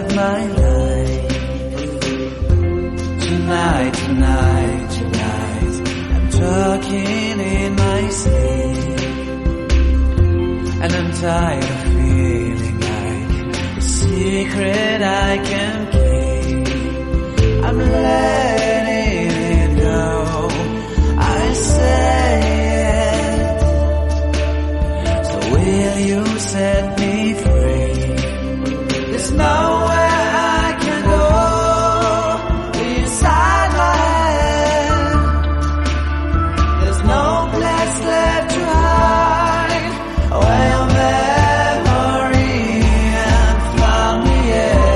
save my life. Tonight, tonight, tonight, I'm talking in my sleep, and I'm tired of feeling like a secret I can keep. I'm letting it go, I say it. So will you set me free? There's nowhere I can go inside my head. There's no place left to hide where your memory and found me is.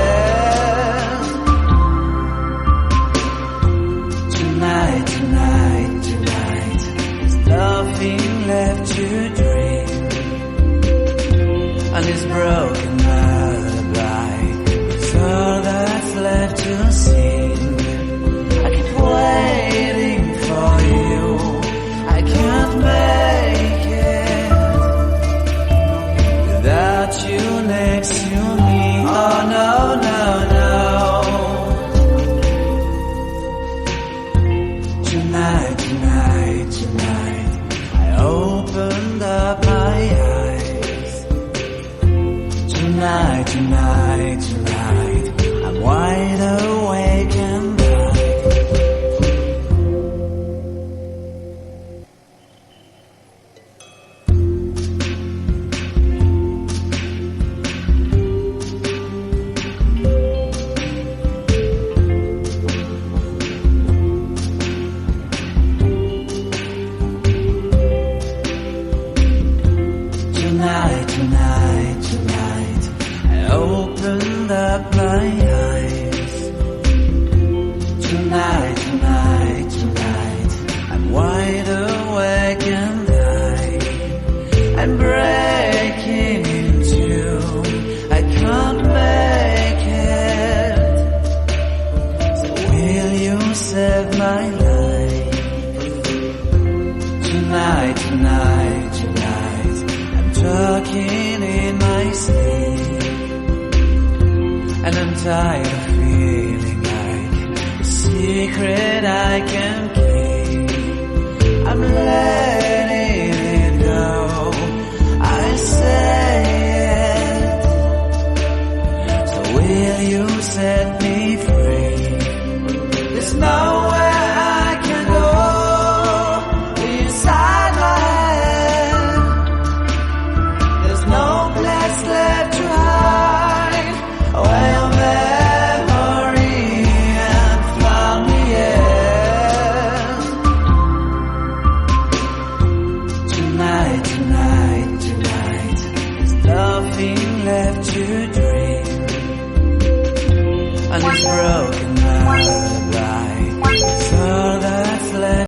Tonight, tonight, tonight, there's nothing left to dream. And this broken lullaby is all that's left to sing. I keep waiting for you, I can't make it without you next to me. Oh no, no, no. Tonight, tonight, tonight, I opened up my eyes. Tonight, tonight, tonight, I'm wide awake and bright. Tonight, tonight, tonight, I opened up my eyes. Tonight, tonight, tonight, I'm wide awake and high. I'm breaking in two, I can't make it. So will you save my life? Tonight, tonight, tonight, I'm talking in my sleep, and I'm tired of feeling like a secret I can keep. I'm letting it go, I say it. So will you set me free? There's nowhere I can go inside my head. There's no place left to hide where your memory and found me is. Tonight, tonight, tonight, there's nothing left to dream. And this broken heart